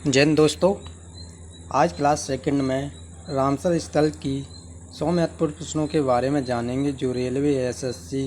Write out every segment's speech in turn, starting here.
जय हिंद दोस्तों। आज क्लास सेकंड में रामसर स्थल की 100 महत्वपूर्ण प्रश्नों के बारे में जानेंगे जो रेलवे एसएससी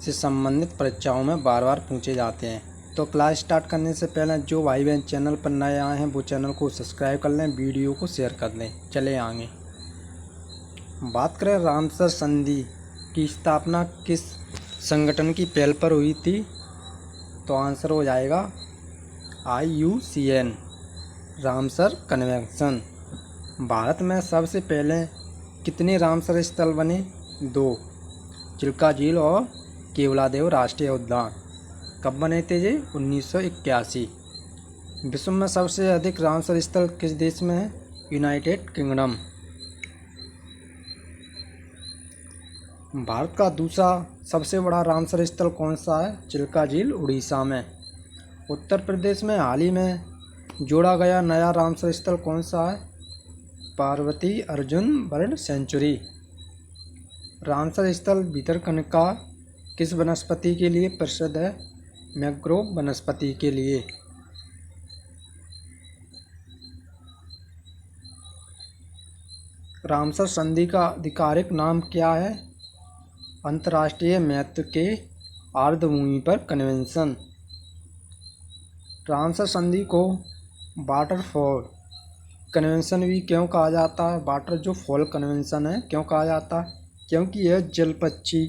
से संबंधित परीक्षाओं में बार बार पूछे जाते हैं। तो क्लास स्टार्ट करने से पहले जो भाई बहन चैनल पर नए आए हैं वो चैनल को सब्सक्राइब कर लें, वीडियो को शेयर कर लें। चले आगे बात करें रामसर संधि की स्थापना किस संगठन की पहल पर हुई थी, तो आंसर हो जाएगा IUCN रामसर कन्वेंशन। भारत में सबसे पहले कितने रामसर स्थल बने? 2, चिल्का झील और केवलादेव राष्ट्रीय उद्यान। कब बने थे ये? 1981। विश्व में सबसे अधिक रामसर स्थल किस देश में है? United kingdom. भारत का दूसरा सबसे बड़ा रामसर स्थल कौन सा है? चिल्का झील, उड़ीसा में। उत्तर प्रदेश में हाल ही में जोड़ा गया नया रामसर स्थल कौन सा है? Parvati Arjun bird sanctuary. Ramsar स्थल भितरकनिका किस वनस्पति के लिए प्रसिद्ध है? मैंग्रोव वनस्पति के लिए। रामसर संधि का आधिकारिक नाम क्या है? अंतर्राष्ट्रीय महत्व के आर्द्रभूमि पर कन्वेंशन। रामसर संधि को वाटरफॉल कन्वेंशन भी क्यों कहा जाता है? वाटर जो फॉल कन्वेंशन है क्यों कहा जाता है? क्योंकि यह जल पक्षी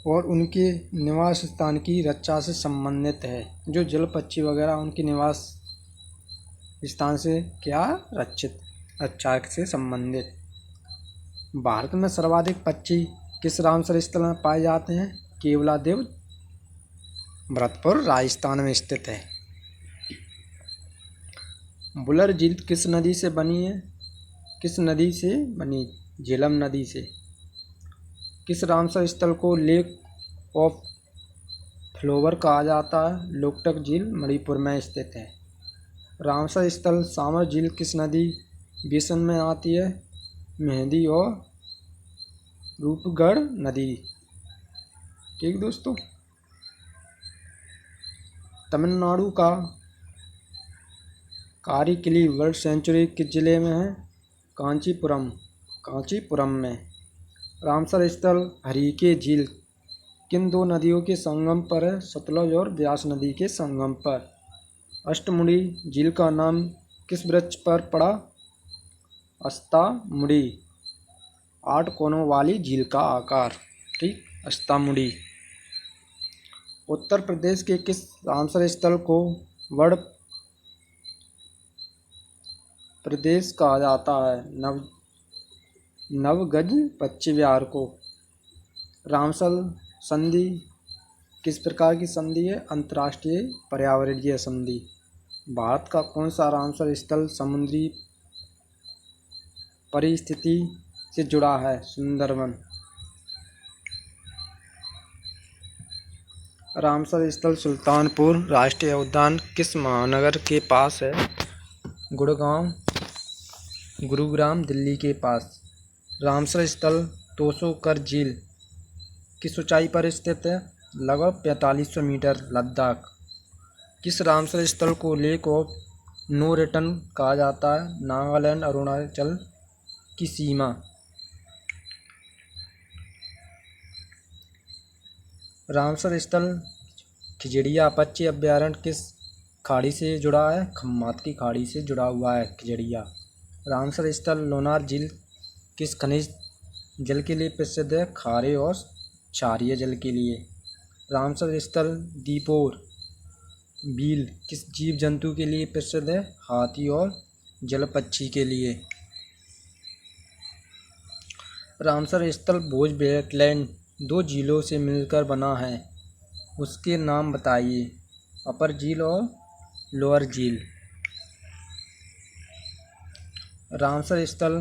और उनके निवास स्थान की रक्षा से संबंधित है। जो जल पक्षी वगैरह उनके निवास स्थान से क्या रक्षा से संबंधित। भारत में सर्वाधिक पक्षी किस रामसर स्थल में पाए जाते हैं? केवलादेव, भरतपुर, राजस्थान में स्थित है। बुलर झील किस नदी से बनी है? किस नदी से बनी? झेलम नदी से। किस रामसर स्थल को लेक ऑफ फ्लावर कहा जाता है? लोकटक झील, मणिपुर में स्थित है। रामसर स्थल सामर झील किस नदी बेसिन में आती है? मेहंदी और रूपगढ़ नदी। ठीक दोस्तों। तमिलनाडु का कारिकिली बर्ड सेंचुरी किस जिले में है? कांचीपुरम में। रामसर स्थल हरीके झील किन दो नदियों के संगम पर है? सतलुज और ब्यास नदी के संगम पर। अष्टमुड़ी झील का नाम किस वृक्ष पर पड़ा? अस्तामुड़ी। 8 कोनों वाली झील का आकार। ठीक, अस्तामुड़ी। उत्तर प्रदेश के किस रामसर स्थल को वड प्रदेश कहा जाता है? नवगज पक्षी विहार को। रामसर संधि किस प्रकार की संधि है? अंतर्राष्ट्रीय पर्यावरणीय संधि। भारत का कौन सा रामसर स्थल समुद्री परिस्थिति से जुड़ा है? सुंदरवन। रामसर स्थल सुल्तानपुर राष्ट्रीय उद्यान किस महानगर के पास है? गुरुग्राम, दिल्ली के पास। रामसर स्थल तोसोकर झील किस ऊंचाई पर स्थित है? लगभग 4500 मीटर, लद्दाख। किस रामसर स्थल को लेक ऑफ नो रिटर्न कहा जाता है? नागालैंड, अरुणाचल की सीमा। रामसर स्थल खिजड़िया पक्षी अभ्यारण्य किस खाड़ी से जुड़ा है? खम्मात की खाड़ी से जुड़ा हुआ है खिजड़िया। रामसर स्थल लोनार झील किस खनिज जल के लिए प्रसिद्ध है? खारे और क्षारीय जल के लिए। रामसर स्थल दीपोर बील किस जीव जंतु के लिए प्रसिद्ध है? हाथी और जल पक्षी के लिए। रामसर स्थल भोज वेटलैंड 2 झीलों से मिलकर बना है, उसके नाम बताइए। अपर झील और लोअर झील। रामसर स्थल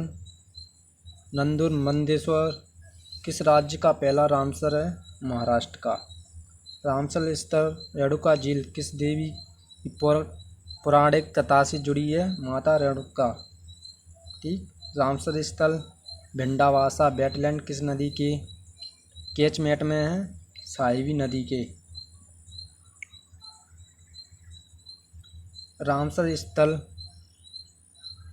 नंदुर मंदेश्वर किस राज्य का पहला रामसर है? महाराष्ट्र का। रामसर स्थल रेणुका झील किस देवी की पौराणिक कथा से जुड़ी है? माता रेणुका। ठीक। रामसर स्थल भिंडावासा वेटलैंड किस नदी के कैचमेंट में है? साहिबी नदी के। रामसर स्थल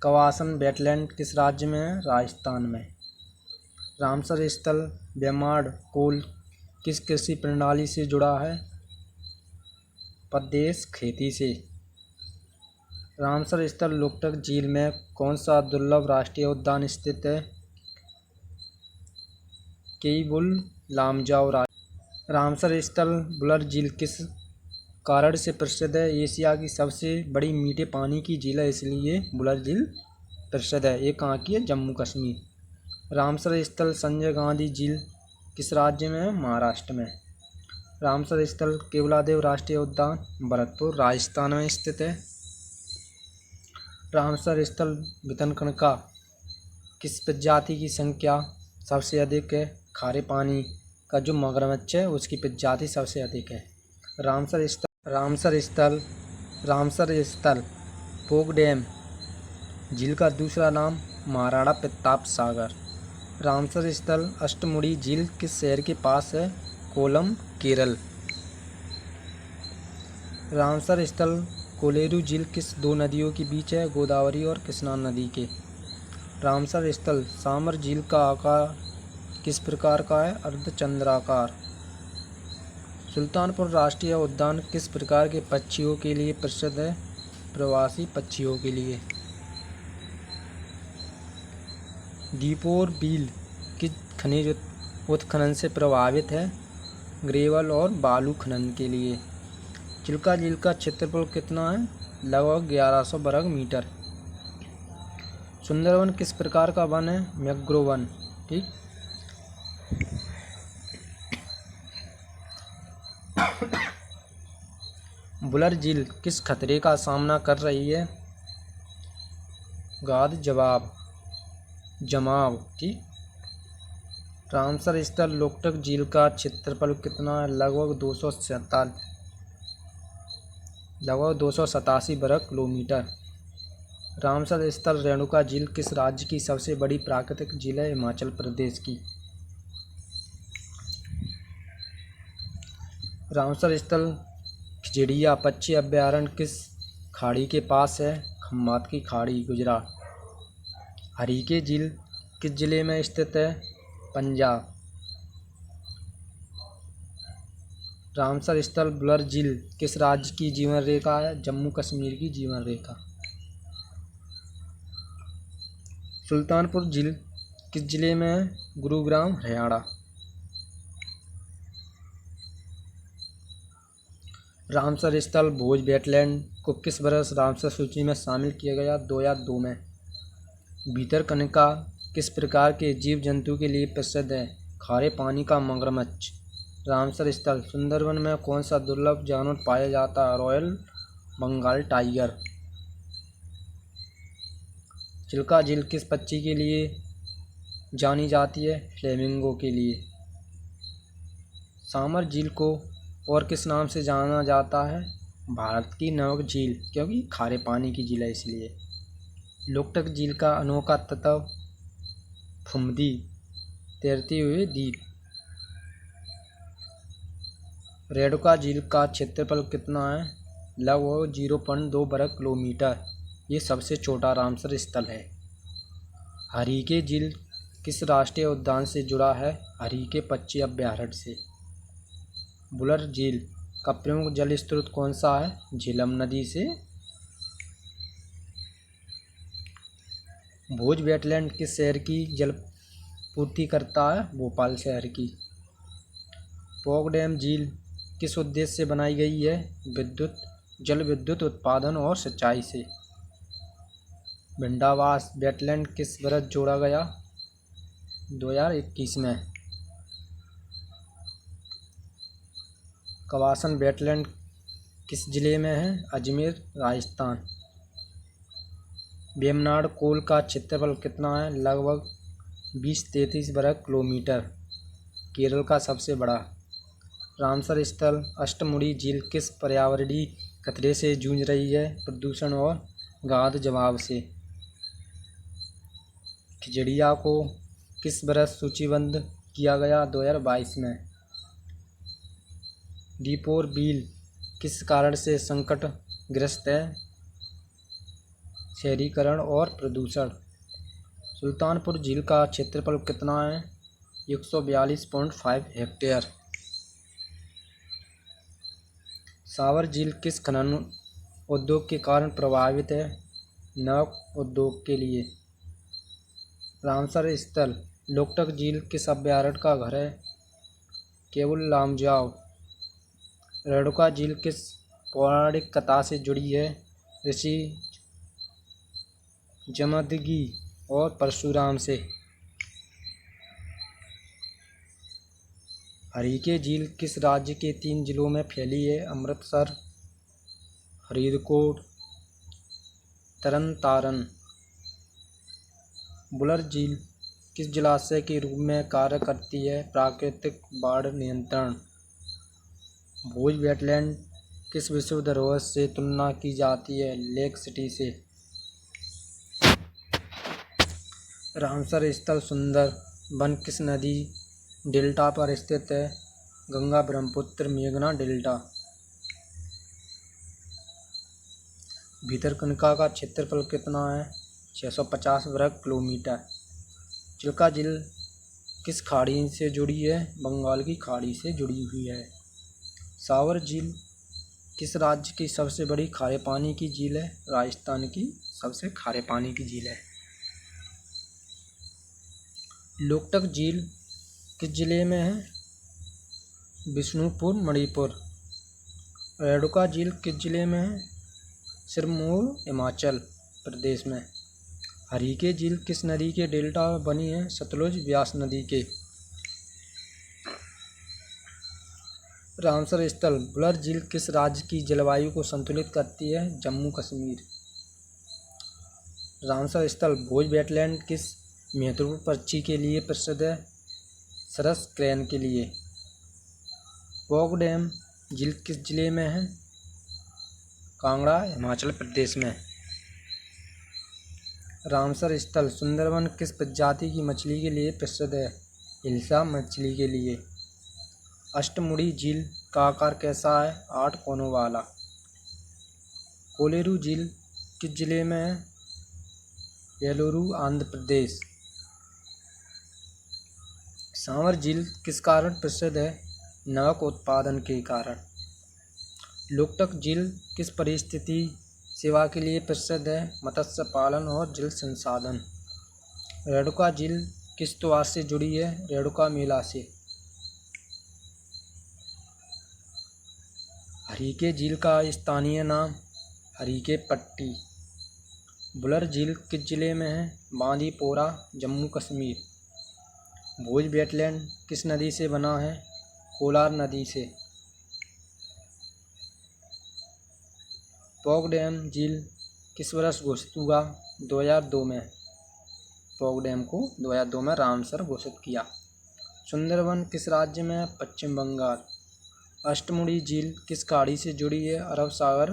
कवासन वेटलैंड किस राज्य में है? राजस्थान में। रामसर स्थल बेमाड कोल किस कृषि प्रणाली से जुड़ा है? प्रदेश खेती से। रामसर स्थल लोकटक झील में कौन सा दुर्लभ राष्ट्रीय उद्यान स्थित है? केबुल लामजाओ। रामसर स्थल बुलर झील किस कारण से प्रसिद्ध है? एशिया की सबसे बड़ी मीठे पानी की झील है, इसलिए बुलर झील प्रसिद्ध है। ये कहाँ की है? जम्मू कश्मीर। रामसर स्थल संजय गांधी झील किस राज्य में है? महाराष्ट्र में। रामसर स्थल केवलादेव राष्ट्रीय उद्यान भरतपुर राजस्थान में स्थित है। रामसर स्थल भितरकनिका किस प्रजाति की संख्या सबसे अधिक है? खारे पानी का जो मगरमच्छ है उसकी प्रजाति सबसे अधिक है। रामसर स्थल पोक डैम झील का दूसरा नाम महाराणा प्रताप सागर। रामसर स्थल अष्टमुड़ी झील किस शहर के पास है? कोल्लम केरल। रामसर स्थल कोलेरू झील किस दो नदियों के बीच है? गोदावरी और कृष्णा नदी के। रामसर स्थल सामर झील का आकार किस प्रकार का है? अर्धचंद्राकार। सुल्तानपुर राष्ट्रीय उद्यान किस प्रकार के पक्षियों के लिए प्रसिद्ध है? प्रवासी पक्षियों के लिए। दीपोर बील किस खनिज उत्खनन से प्रभावित है? ग्रेवल और बालू खनन के लिए। चिल्का झील का क्षेत्रफल कितना है? लगभग 1100 वर्ग मीटर। सुंदरवन किस प्रकार का वन है? Mangrove one. ठीक। बुलर झील किस खतरे का सामना कर रही है? गाद जमाव। ठीक। रामसर स्थल लोकटक झील का क्षेत्रफल कितना है? लगभग 287 वर्ग किलोमीटर। रामसर स्थल रेणुका झील किस राज्य की सबसे बड़ी प्राकृतिक झील है? हिमाचल प्रदेश की। रामसर स्थल खिजड़िया पक्षी अभयारण्य किस खाड़ी के पास है? खम्बात की खाड़ी, गुजरात। हरीके झील किस जिले में स्थित है? पंजाब। रामसर स्थल बुलर झील किस राज्य की जीवन रेखा है? जम्मू कश्मीर की जीवन रेखा। सुल्तानपुर झील किस जिले में है? गुरुग्राम, हरियाणा। रामसर स्थल भोज वेटलैंड को किस वर्ष रामसर सूची में शामिल किया गया? 2002 में। भितरकनिका किस प्रकार के जीव जंतु के लिए प्रसिद्ध है? खारे पानी का मगरमच्छ। रामसर स्थल सुंदरवन में कौन सा दुर्लभ जानवर पाया जाता है? Royal Bengal tiger. चिल्का झील किस पक्षी के लिए जानी जाती है? फ्लेमिंगो के लिए। सामर झील को और किस नाम से जाना जाता है? भारत की नमक झील, क्योंकि खारे पानी की झील है इसलिए। लोकटक झील का अनोखा तत्व फुमदी, तैरते हुए द्वीप। रेणुका झील का क्षेत्रफल कितना है? लगभग 0.2 वर्ग किलोमीटर। ये सबसे छोटा रामसर स्थल है। हरीके झील किस राष्ट्रीय उद्यान से जुड़ा है? हरीके पक्षी अभयारण्य से। बुलर झील का प्रमुख जल स्रोत कौन सा है? झेलम नदी से। भोज वेटलैंड किस शहर की जल पूर्ति करता है? भोपाल शहर की। पोक डैम झील किस उद्देश्य से बनाई गई है? जल विद्युत उत्पादन और सिंचाई से। भिंडावास वेटलैंड किस वर्ष जोड़ा गया? 2021 में। कवासन वेटलैंड किस जिले में है? अजमेर, राजस्थान। बेमनाड कोल का क्षेत्रफल कितना है? लगभग 20-33 वर्ग किलोमीटर। केरल का सबसे बड़ा। रामसर स्थल अष्टमुड़ी झील किस पर्यावरणीय खतरे से जूझ रही है? प्रदूषण और गाद जमाव से। खिजड़िया को किस वर्ष सूचीबद्ध किया गया? 2022 में। दीपोर बील किस कारण से संकटग्रस्त है? शहरीकरण और प्रदूषण। सुल्तानपुर झील का क्षेत्रफल कितना है? 142.5 हेक्टेयर। सावर झील किस खनन उद्योग के कारण प्रभावित है? नमक उद्योग के लिए। रामसर स्थल लोकटक झील किस अभयारण्य का घर है? केवल लामजाव। रेणुका झील किस पौराणिक कथा से जुड़ी है? ऋषि जमदग्नि और परशुराम से। हरीके झील किस राज्य के 3 जिलों में फैली है? अमृतसर, फरीदकोट, तरन। बुलर झील किस जलाशय के रूप में कार्य करती है? प्राकृतिक बाढ़ नियंत्रण। भोज वेटलैंड किस विश्व धरोहर से तुलना की जाती है? लेक सिटी से। रामसर स्थल सुंदरबन किस नदी डेल्टा पर स्थित है? गंगा, ब्रह्मपुत्र, मेघना डेल्टा। भितरकनिका का क्षेत्रफल कितना है? 650 वर्ग किलोमीटर। चिल्का झील किस खाड़ी से जुड़ी है? बंगाल की खाड़ी से जुड़ी हुई है। सावर झील किस राज्य की सबसे बड़ी खारे पानी की झील है? राजस्थान की सबसे खारे पानी की झील है। लोकटक झील किस जिले में है? बिष्णुपुर, मणिपुर। रेणुका झील किस जिले में है? सिरमौर, हिमाचल प्रदेश में। हरीके झील किस नदी के डेल्टा में बनी है? सतलुज, ब्यास नदी के। रामसर स्थल बुलर झील किस राज्य की जलवायु को संतुलित करती है? जम्मू कश्मीर। रामसर स्थल भोज वेटलैंड किस महत्वपूर्ण पक्षी के लिए प्रसिद्ध है? सरस क्रेन के लिए। पौग डैम झील किस जिले में है? कांगड़ा, हिमाचल प्रदेश में। रामसर स्थल सुंदरबन किस प्रजाति की मछली के लिए प्रसिद्ध है? हिल्सा मछली के लिए। अष्टमुड़ी झील का आकार कैसा है? 8 कोनों वाला। कोलेरू झील किस जिले में है? येलूरू, आंध्र प्रदेश। सांवर झील किस कारण प्रसिद्ध है? नमक उत्पादन के कारण। लोकटक झील किस परिस्थिति सेवा के लिए प्रसिद्ध है? मत्स्य पालन और जल संसाधन। रेणुका झील किस त्योहार से जुड़ी है? रेणुका मेला से। हरीके झील का स्थानीय नाम? हरीके पट्टी। बुलर झील किस जिले में है? बांदीपोरा, जम्मू कश्मीर। भोज वेटलैंड किस नदी से बना है? कोलार नदी से। पौग डैम झील किस वर्ष घोषित हुआ? 2002 में। पौग डैम को 2002 में रामसर घोषित किया। सुंदरबन किस राज्य में है? पश्चिम बंगाल। अष्टमुड़ी झील किस खाड़ी से जुड़ी है? अरब सागर,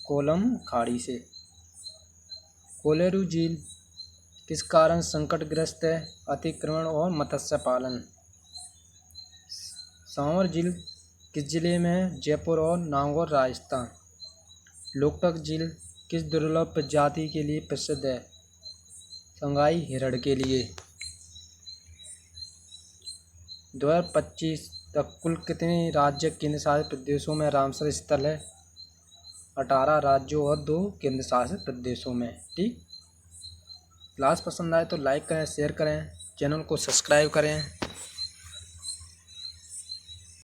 कोलम खाड़ी से। कोलेरू झील किस कारण संकटग्रस्त है? अतिक्रमण और मत्स्य पालन। सांवर झील किस जिले में है? जयपुर और नागौर, राजस्थान। लोकटक झील किस दुर्लभ प्रजाति के लिए प्रसिद्ध है? संगाई हिरण के लिए। 2025 तक कुल कितने राज्य केंद्र शासित प्रदेशों में रामसर स्थल है? 18 राज्यों और 2 केंद्र शासित प्रदेशों में। ठीक। क्लास पसंद आए तो लाइक करें, शेयर करें, चैनल को सब्सक्राइब करें।